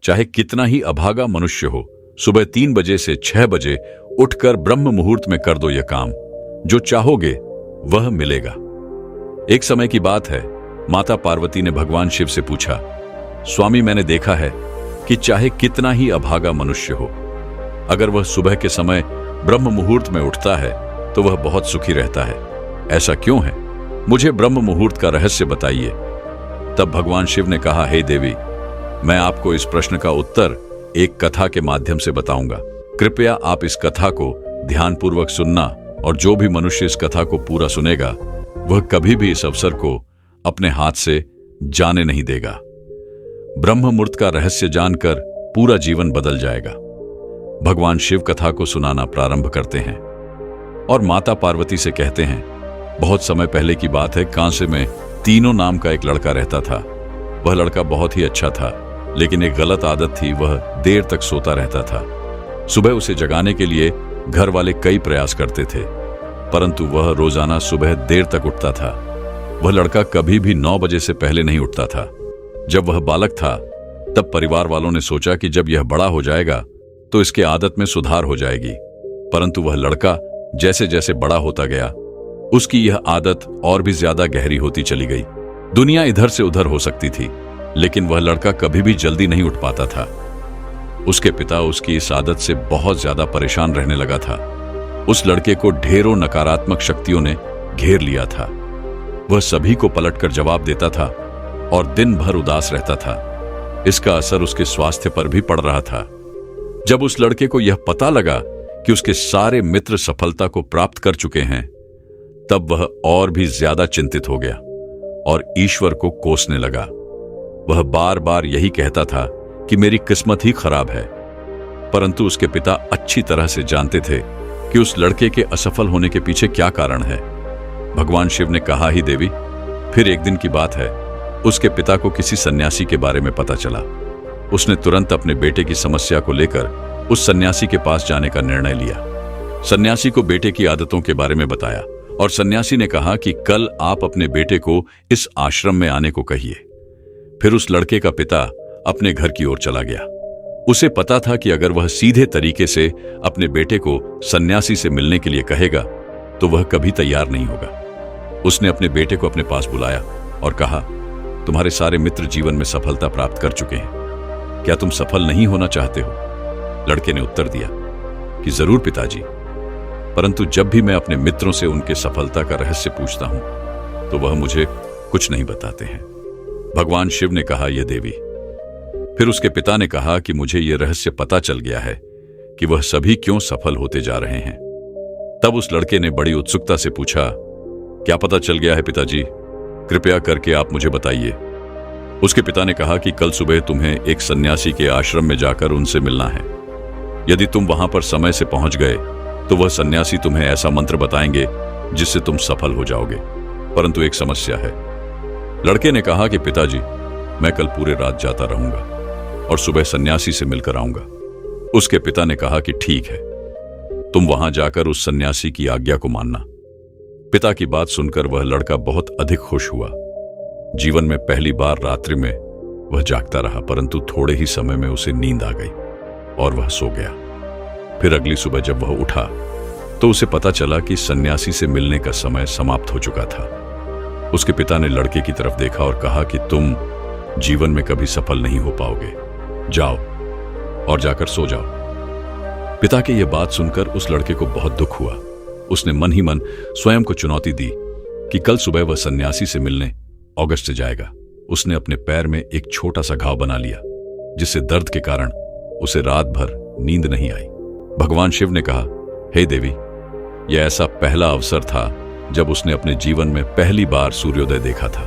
चाहे कितना ही अभागा मनुष्य हो, सुबह 3 बजे से 6 बजे उठकर ब्रह्म मुहूर्त में कर दो यह काम, जो चाहोगे वह मिलेगा। एक समय की बात है, माता पार्वती ने भगवान शिव से पूछा, स्वामी मैंने देखा है कि चाहे कितना ही अभागा मनुष्य हो, अगर वह सुबह के समय ब्रह्म मुहूर्त में उठता है तो वह बहुत सुखी रहता है। ऐसा क्यों है? मुझे ब्रह्म मुहूर्त का रहस्य बताइए। तब भगवान शिव ने कहा, हे देवी, मैं आपको इस प्रश्न का उत्तर एक कथा के माध्यम से बताऊंगा। कृपया आप इस कथा को ध्यानपूर्वक सुनना, और जो भी मनुष्य इस कथा को पूरा सुनेगा वह कभी भी इस अवसर को अपने हाथ से जाने नहीं देगा। ब्रह्म मुहूर्त का रहस्य जानकर पूरा जीवन बदल जाएगा। भगवान शिव कथा को सुनाना प्रारंभ करते हैं और माता पार्वती से कहते हैं, बहुत समय पहले की बात है, कांसे में तीनों नाम का एक लड़का रहता था। वह लड़का बहुत ही अच्छा था, लेकिन एक गलत आदत थी, वह देर तक सोता रहता था। सुबह उसे जगाने के लिए घर वाले कई प्रयास करते थे, परंतु वह रोजाना सुबह देर तक उठता था। वह लड़का कभी भी 9 बजे से पहले नहीं उठता था। जब वह बालक था तब परिवार वालों ने सोचा कि जब यह बड़ा हो जाएगा तो इसके आदत में सुधार हो जाएगी, परंतु वह लड़का जैसे जैसे बड़ा होता गया उसकी यह आदत और भी ज्यादा गहरी होती चली गई। दुनिया इधर से उधर हो सकती थी, लेकिन वह लड़का कभी भी जल्दी नहीं उठ पाता था। उसके पिता उसकी इस आदत से बहुत ज्यादा परेशान रहने लगा था। उस लड़के को ढेरों नकारात्मक शक्तियों ने घेर लिया था। वह सभी को पलटकर जवाब देता था और दिन भर उदास रहता था। इसका असर उसके स्वास्थ्य पर भी पड़ रहा था। जब उस लड़के को यह पता लगा कि उसके सारे मित्र सफलता को प्राप्त कर चुके हैं, तब वह और भी ज्यादा चिंतित हो गया और ईश्वर को कोसने लगा। वह बार बार यही कहता था कि मेरी किस्मत ही खराब है, परंतु उसके पिता अच्छी तरह से जानते थे कि उस लड़के के असफल होने के पीछे क्या कारण है। भगवान शिव ने कहा, ही देवी, फिर एक दिन की बात है, उसके पिता को किसी सन्यासी के बारे में पता चला। उसने तुरंत अपने बेटे की समस्या को लेकर उस सन्यासी के पास जाने का निर्णय लिया। सन्यासी को बेटे की आदतों के बारे में बताया और सन्यासी ने कहा कि कल आप अपने बेटे को इस आश्रम में आने को कहिए। फिर उस लड़के का पिता अपने घर की ओर चला गया। उसे पता था कि अगर वह सीधे तरीके से अपने बेटे को सन्यासी से मिलने के लिए कहेगा तो वह कभी तैयार नहीं होगा। उसने अपने बेटे को अपने पास बुलाया और कहा, तुम्हारे सारे मित्र जीवन में सफलता प्राप्त कर चुके हैं, क्या तुम सफल नहीं होना चाहते हो? लड़के ने उत्तर दिया कि जरूर पिताजी, परंतु जब भी मैं अपने मित्रों से उनके सफलता का रहस्य पूछता हूं तो वह मुझे कुछ नहीं बताते हैं। भगवान शिव ने कहा, यह देवी। फिर उसके पिता ने कहा कि मुझे यह रहस्य पता चल गया है कि वह सभी क्यों सफल होते जा रहे हैं। तब उस लड़के ने बड़ी उत्सुकता से पूछा, क्या पता चल गया है पिताजी? कृपया करके आप मुझे बताइए। उसके पिता ने कहा कि कल सुबह तुम्हें एक सन्यासी के आश्रम में जाकर उनसे मिलना है। यदि तुम वहां पर समय से पहुंच गए तो वह सन्यासी तुम्हें ऐसा मंत्र बताएंगे जिससे तुम सफल हो जाओगे, परंतु एक समस्या है। लड़के ने कहा कि पिताजी, मैं कल पूरे रात जाता रहूंगा और सुबह सन्यासी से मिलकर आऊंगा। उसके पिता ने कहा कि ठीक है, तुम वहां जाकर उस सन्यासी की आज्ञा को मानना। पिता की बात सुनकर वह लड़का बहुत अधिक खुश हुआ। जीवन में पहली बार रात्रि में वह जागता रहा, परंतु थोड़े ही समय में उसे नींद आ गई और वह सो गया। फिर अगली सुबह जब वह उठा तो उसे पता चला कि सन्यासी से मिलने का समय समाप्त हो चुका था। उसके पिता ने लड़के की तरफ देखा और कहा कि तुम जीवन में कभी सफल नहीं हो पाओगे, जाओ और जाकर सो जाओ। पिता की यह बात सुनकर उस लड़के को बहुत दुख हुआ। उसने मन ही मन स्वयं को चुनौती दी कि कल सुबह वह सन्यासी से मिलने अगस्त से जाएगा। उसने अपने पैर में एक छोटा सा घाव बना लिया, जिससे दर्द के कारण उसे रात भर नींद नहीं आई। भगवान शिव ने कहा, हे देवी, यह ऐसा पहला अवसर था जब उसने अपने जीवन में पहली बार सूर्योदय देखा था।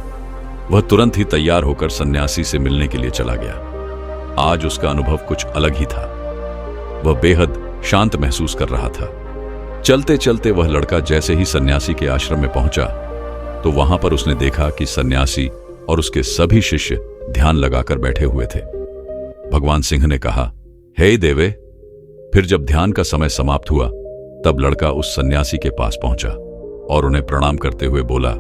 वह तुरंत ही तैयार होकर सन्यासी से मिलने के लिए चला गया। आज उसका अनुभव कुछ अलग ही था। वह बेहद शांत महसूस कर रहा था। चलते चलते वह लड़का जैसे ही सन्यासी के आश्रम में पहुंचा तो वहां पर उसने देखा कि सन्यासी और उसके सभी शिष्य ध्यान लगाकर बैठे हुए थे। भगवान सिंह ने कहा, हे देवे। फिर जब ध्यान का समय समाप्त हुआ तब लड़का उस सन्यासी के पास पहुंचा और उन्हें प्रणाम करते हुए बोला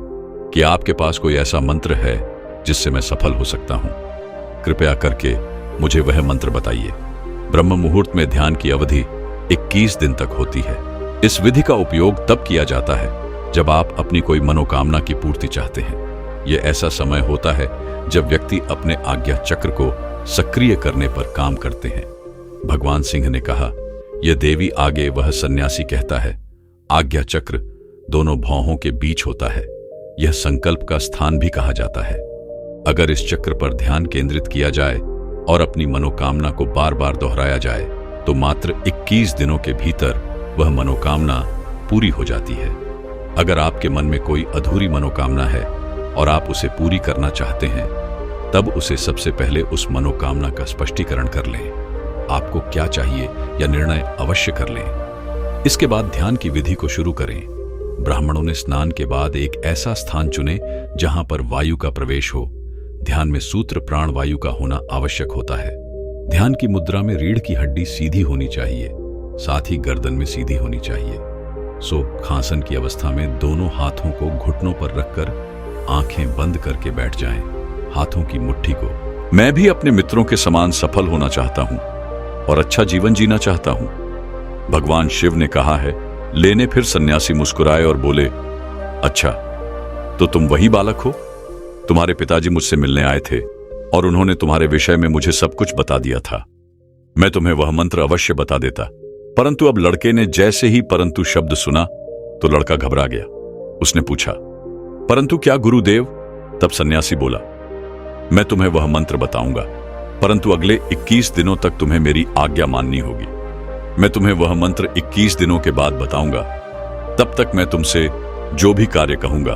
कि आपके पास कोई ऐसा मंत्र है जिससे मैं सफल हो सकता हूं? कृपया करके मुझे वह मंत्र बताइए। ब्रह्म मुहूर्त में ध्यान की अवधि 21 दिन तक होती है। इस विधि का उपयोग तब किया जाता है जब आप अपनी कोई मनोकामना की पूर्ति चाहते हैं। यह ऐसा समय होता है जब व्यक्ति अपने आज्ञा चक्र को सक्रिय करने पर काम करते हैं। भगवान सिंह ने कहा, यह देवी आगे वह सन्यासी कहता है, आज्ञा चक्र दोनों भौहों के बीच होता है। यह संकल्प का स्थान भी कहा जाता है। अगर इस चक्र पर ध्यान केंद्रित किया जाए और अपनी मनोकामना को बार बार दोहराया जाए तो मात्र 21 दिनों के भीतर वह मनोकामना पूरी हो जाती है। अगर आपके मन में कोई अधूरी मनोकामना है और आप उसे पूरी करना चाहते हैं, तब उसे सबसे पहले उस मनोकामना का स्पष्टीकरण कर लें। आपको क्या चाहिए यह निर्णय अवश्य कर लें। इसके बाद ध्यान की विधि को शुरू करें। ब्राह्मणों ने स्नान के बाद एक ऐसा स्थान चुने जहां पर वायु का प्रवेश हो। ध्यान में सूत्र प्राण वायु का होना आवश्यक होता है। ध्यान की मुद्रा में रीढ़ की हड्डी सीधी होनी चाहिए, साथ ही गर्दन में सीधी होनी चाहिए। सो खांसन की अवस्था में दोनों हाथों को घुटनों पर रखकर आंखें बंद करके बैठ जाएं। हाथों की मुट्ठी को। मैं भी अपने मित्रों के समान सफल होना चाहता हूं और अच्छा जीवन जीना चाहता हूं, भगवान शिव ने कहा है। लेने फिर सन्यासी मुस्कुराए और बोले, अच्छा तो तुम वही बालक हो? तुम्हारे पिताजी मुझसे मिलने आए थे और उन्होंने तुम्हारे विषय में मुझे सब कुछ बता दिया था। मैं तुम्हें वह मंत्र अवश्य बता देता, परंतु अब लड़के ने जैसे ही परंतु शब्द सुना तो लड़का घबरा गया। उसने पूछा, परंतु क्या गुरुदेव? तब सन्यासी बोला, मैं तुम्हें वह मंत्र बताऊंगा, परंतु अगले 21 दिनों तक तुम्हें मेरी आज्ञा माननी होगी। मैं तुम्हें वह मंत्र 21 दिनों के बाद बताऊंगा। तब तक मैं तुमसे जो भी कार्य कहूंगा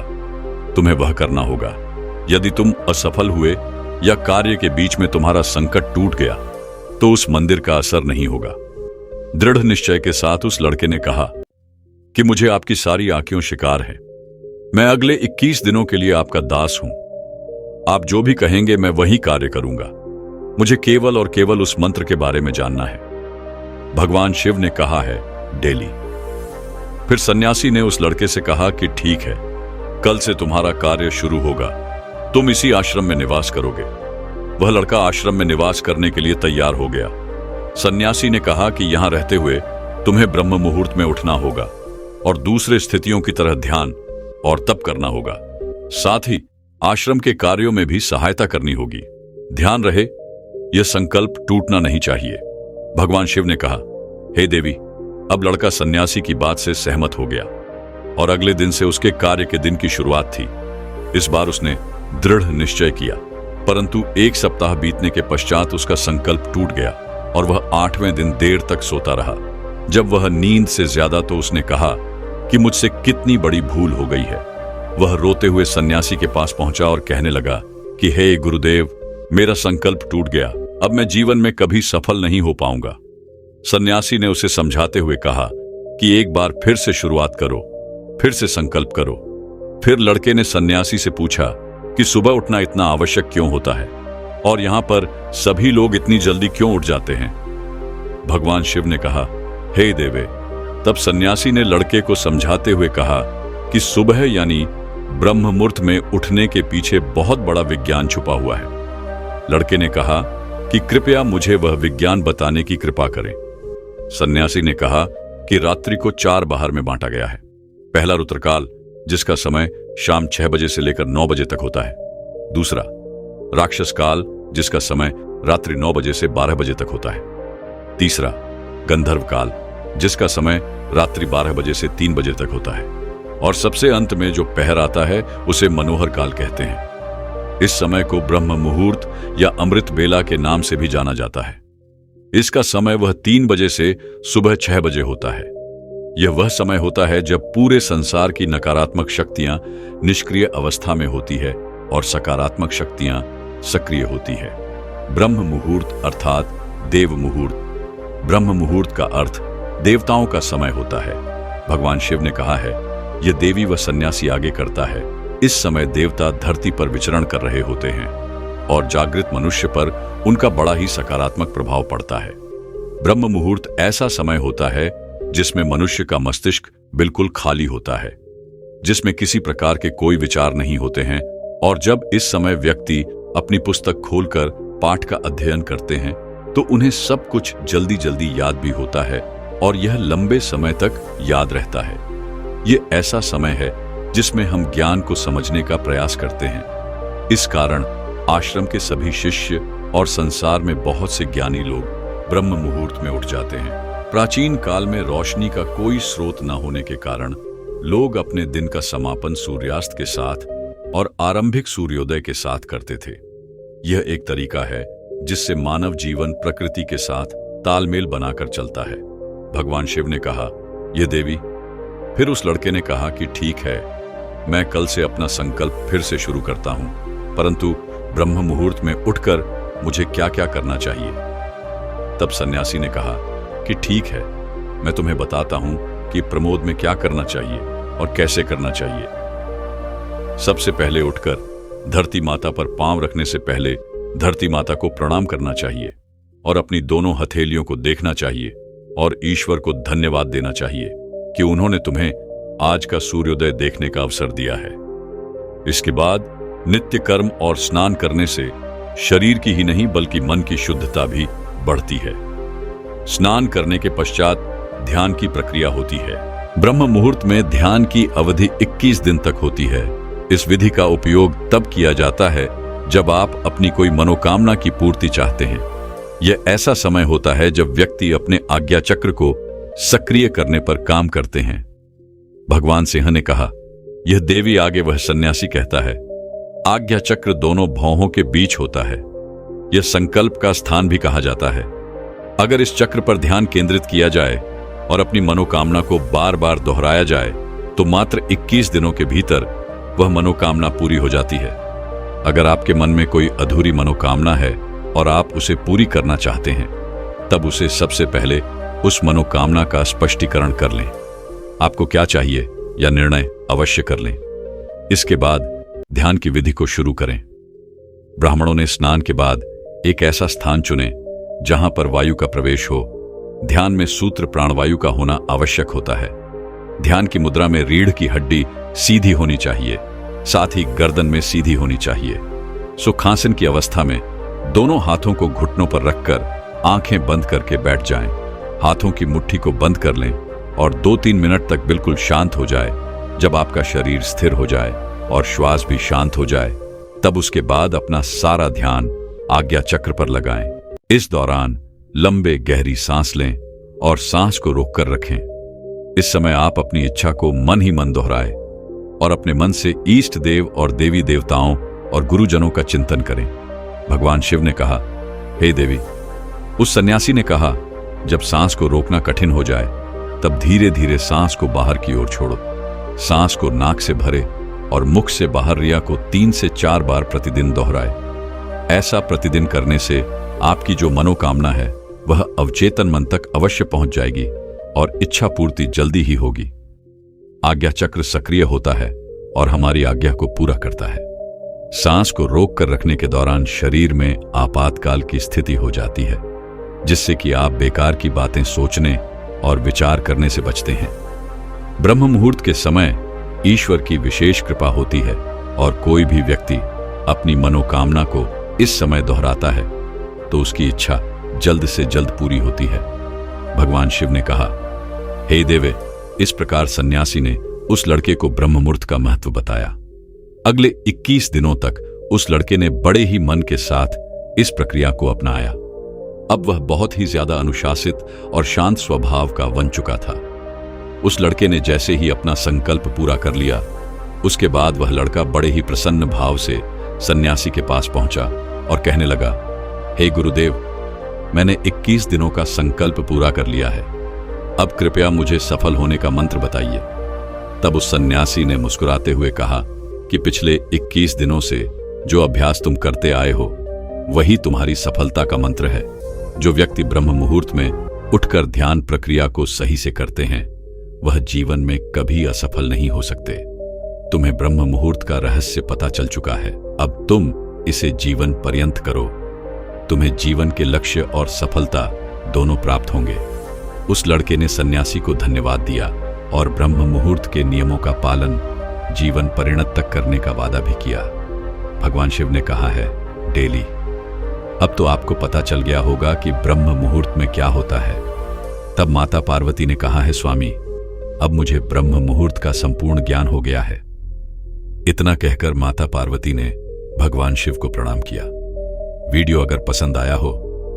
तुम्हें वह करना होगा। यदि तुम असफल हुए या कार्य के बीच में तुम्हारा संकट टूट गया तो उस मंदिर का असर नहीं होगा। दृढ़ निश्चय के साथ उस लड़के ने कहा कि मुझे आपकी सारी आंखें शिकार है। मैं अगले 21 दिनों के लिए आपका दास हूं। आप जो भी कहेंगे मैं वही कार्य करूंगा। मुझे केवल और केवल उस मंत्र के बारे में जानना है। भगवान शिव ने कहा है, डेली। फिर सन्यासी ने उस लड़के से कहा कि ठीक है, कल से तुम्हारा कार्य शुरू होगा। तुम इसी आश्रम में निवास करोगे। वह लड़का आश्रम में निवास करने के लिए तैयार हो गया। सन्यासी ने कहा कि यहां रहते हुए तुम्हें ब्रह्म मुहूर्त में उठना होगा और दूसरे स्थितियों की तरह ध्यान और तप करना होगा। साथ ही आश्रम के कार्यों में भी सहायता करनी होगी। ध्यान रहे, यह संकल्प टूटना नहीं चाहिए। भगवान शिव ने कहा, हे देवी। अब लड़का सन्यासी की बात से सहमत हो गया और अगले दिन से उसके कार्य के दिन की शुरुआत थी। इस बार उसने दृढ़ निश्चय किया, परंतु 1 सप्ताह बीतने के पश्चात उसका संकल्प टूट गया और वह 8वें दिन देर तक सोता रहा। जब वह नींद से ज्यादा तो उसने कहा कि मुझसे कितनी बड़ी भूल हो गई है। वह रोते हुए सन्यासी के पास पहुंचा और कहने लगा कि हे गुरुदेव, मेरा संकल्प टूट गया। अब मैं जीवन में कभी सफल नहीं हो पाऊंगा। सन्यासी ने उसे समझाते हुए कहा कि एक बार फिर से शुरुआत करो, फिर से संकल्प करो। फिर लड़के ने सन्यासी से पूछा कि सुबह उठना इतना आवश्यक क्यों होता है और यहां पर सभी लोग इतनी जल्दी क्यों उठ जाते हैं। भगवान शिव ने कहा, हे देवे। तब सन्यासी ने लड़के को समझाते हुए कहा कि सुबह यानी ब्रह्म मुहूर्त में उठने के पीछे बहुत बड़ा विज्ञान छुपा हुआ है। लड़के ने कहा कि कृपया मुझे वह विज्ञान बताने की कृपा करें। सन्यासी ने कहा कि रात्रि को 4 बाहर में बांटा गया है। पहला रुद्रकाल, जिसका समय शाम 6 बजे से लेकर 9 बजे तक होता है। दूसरा राक्षस काल, जिसका समय रात्रि 9 बजे से 12 बजे तक होता है। तीसरा गंधर्व काल, जिसका समय रात्रि 12 बजे से 3 बजे तक होता है। और सबसे अंत में जो पहर आता है उसे मनोहर काल कहते हैं। इस समय को ब्रह्म मुहूर्त या अमृत बेला के नाम से भी जाना जाता है। इसका समय वह 3 बजे से सुबह 6 बजे होता है। यह वह समय होता है जब पूरे संसार की नकारात्मक शक्तियां निष्क्रिय अवस्था में होती है और सकारात्मक शक्तियां सक्रिय होती है। ब्रह्म मुहूर्त अर्थात देव मुहूर्त। ब्रह्म मुहूर्त का अर्थ देवताओं का समय होता है। भगवान शिव ने कहा है, यह देवी व सन्यासी आगे करता है। इस समय देवता धरती पर विचरण कर रहे होते हैं और जागृत मनुष्य पर उनका बड़ा ही सकारात्मक प्रभाव पड़ता है। ब्रह्म मुहूर्त ऐसा समय होता है जिसमें मनुष्य का मस्तिष्क बिल्कुल खाली होता है, जिसमें किसी प्रकार के कोई विचार नहीं होते हैं। और जब इस समय व्यक्ति अपनी पुस्तक खोलकर पाठ का अध्ययन करते हैं तो उन्हें सब कुछ जल्दी जल्दी याद भी होता है और यह लंबे समय तक याद रहता है। यह ऐसा समय है जिसमें हम ज्ञान को समझने का प्रयास करते हैं। इस कारण आश्रम के सभी शिष्य और संसार में बहुत से ज्ञानी लोग ब्रह्म मुहूर्त में उठ जाते हैं। प्राचीन काल में रोशनी का कोई स्रोत न होने के कारण लोग अपने दिन का समापन सूर्यास्त के साथ और आरंभिक सूर्योदय के साथ करते थे। यह एक तरीका है जिससे मानव जीवन प्रकृति के साथ तालमेल बनाकर चलता है। भगवान शिव ने कहा, यह देवी। फिर उस लड़के ने कहा कि ठीक है, मैं कल से अपना संकल्प फिर से शुरू करता हूं, परंतु ब्रह्म मुहूर्त में उठकर मुझे क्या क्या करना चाहिए। तब सन्यासी ने कहा कि ठीक है, मैं तुम्हें बताता हूं कि प्रमोद में क्या करना चाहिए और कैसे करना चाहिए। सबसे पहले उठकर धरती माता पर पांव रखने से पहले धरती माता को प्रणाम करना चाहिए और अपनी दोनों हथेलियों को देखना चाहिए और ईश्वर को धन्यवाद देना चाहिए कि उन्होंने तुम्हें आज का सूर्योदय देखने का अवसर दिया है। इसके बाद नित्य कर्म और स्नान करने से शरीर की ही नहीं बल्कि मन की शुद्धता भी बढ़ती है। स्नान करने के पश्चात ध्यान की प्रक्रिया होती है। ब्रह्म मुहूर्त में ध्यान की अवधि 21 दिन तक होती है। इस विधि का उपयोग तब किया जाता है जब आप अपनी कोई मनोकामना की पूर्ति चाहते हैं। यह ऐसा समय होता है जब व्यक्ति अपने आज्ञा चक्र को सक्रिय करने पर काम करते हैं। भगवान सिंह ने कहा, यह देवी। आगे वह सन्यासी कहता है, आज्ञा चक्र दोनों भौहों के बीच होता है। यह संकल्प का स्थान भी कहा जाता है। अगर इस चक्र पर ध्यान केंद्रित किया जाए और अपनी मनोकामना को बार बार दोहराया जाए तो मात्र 21 दिनों के भीतर वह मनोकामना पूरी हो जाती है। अगर आपके मन में कोई अधूरी मनोकामना है और आप उसे पूरी करना चाहते हैं, तब उसे सबसे पहले उस मनोकामना का स्पष्टीकरण कर लें। आपको क्या चाहिए या निर्णय अवश्य कर लें। इसके बाद ध्यान की विधि को शुरू करें। ब्राह्मणों ने स्नान के बाद एक ऐसा स्थान चुने जहां पर वायु का प्रवेश हो। ध्यान में सूत्र प्राणवायु का होना आवश्यक होता है। ध्यान की मुद्रा में रीढ़ की हड्डी सीधी होनी चाहिए, साथ ही गर्दन में सीधी होनी चाहिए। सुखासन की अवस्था में दोनों हाथों को घुटनों पर रखकर आंखें बंद करके बैठ जाएं। हाथों की मुट्ठी को बंद कर लें और 2-3 मिनट तक बिल्कुल शांत हो जाए। जब आपका शरीर स्थिर हो जाए और श्वास भी शांत हो जाए, तब उसके बाद अपना सारा ध्यान आज्ञा चक्र पर लगाएं। इस दौरान लंबे गहरी सांस लें और सांस को रोककर रखें। इस समय आप अपनी इच्छा को मन ही मन दोहराएं और अपने मन से इष्ट देव और देवी देवताओं और गुरुजनों का चिंतन करें। भगवान शिव ने कहा, हे देवी। उस सन्यासी ने कहा, जब सांस को रोकना कठिन हो जाए तब धीरे धीरे सांस को बाहर की ओर छोड़ो। सांस को नाक से भरे और मुख से बाहर रिया को 3 से 4 बार प्रतिदिन दोहराए। ऐसा प्रतिदिन करने से आपकी जो मनोकामना है वह अवचेतन मन तक अवश्य पहुंच जाएगी और इच्छा पूर्ति जल्दी ही होगी। आज्ञा चक्र सक्रिय होता है और हमारी आज्ञा को पूरा करता है। सांस को रोक कर रखने के दौरान शरीर में आपातकाल की स्थिति हो जाती है, जिससे कि आप बेकार की बातें सोचने और विचार करने से बचते हैं। ब्रह्म मुहूर्त के समय ईश्वर की विशेष कृपा होती है और कोई भी व्यक्ति अपनी मनोकामना को इस समय दोहराता है तो उसकी इच्छा जल्द से जल्द पूरी होती है। भगवान शिव ने कहा, हे देवे। इस प्रकार सन्यासी ने उस लड़के को ब्रह्म मुहूर्त का महत्व बताया। अगले 21 दिनों तक उस लड़के ने बड़े ही मन के साथ इस प्रक्रिया को अपनाया। अब वह बहुत ही ज्यादा अनुशासित और शांत स्वभाव का बन चुका था। उस लड़के ने जैसे ही अपना संकल्प पूरा कर लिया, उसके बाद वह लड़का बड़े ही प्रसन्न भाव से सन्यासी के पास पहुंचा और कहने लगा, हे गुरुदेव, मैंने 21 दिनों का संकल्प पूरा कर लिया है। अब कृपया मुझे सफल होने का मंत्र बताइए। तब उस सन्यासी ने मुस्कुराते हुए कहा कि पिछले 21 दिनों से जो अभ्यास तुम करते आए हो वही तुम्हारी सफलता का मंत्र है। जो व्यक्ति ब्रह्म मुहूर्त में उठकर ध्यान प्रक्रिया को सही से करते हैं वह जीवन में कभी असफल नहीं हो सकते। तुम्हें ब्रह्म मुहूर्त का रहस्य पता चल चुका है। अब तुम इसे जीवन पर्यंत करो। तुम्हें जीवन के लक्ष्य और सफलता दोनों प्राप्त होंगे। उस लड़के ने सन्यासी को धन्यवाद दिया और ब्रह्म मुहूर्त के नियमों का पालन जीवन परिणत तक करने का वादा भी किया। भगवान शिव ने कहा है, डेली अब तो आपको पता चल गया होगा कि ब्रह्म मुहूर्त में क्या होता है। तब माता पार्वती ने कहा है, स्वामी, अब मुझे ब्रह्म मुहूर्त का संपूर्ण ज्ञान हो गया है। इतना कहकर माता पार्वती ने भगवान शिव को प्रणाम किया। वीडियो अगर पसंद आया हो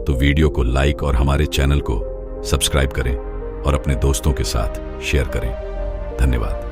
तो वीडियो को लाइक और हमारे चैनल को सब्सक्राइब करें और अपने दोस्तों के साथ शेयर करें। धन्यवाद।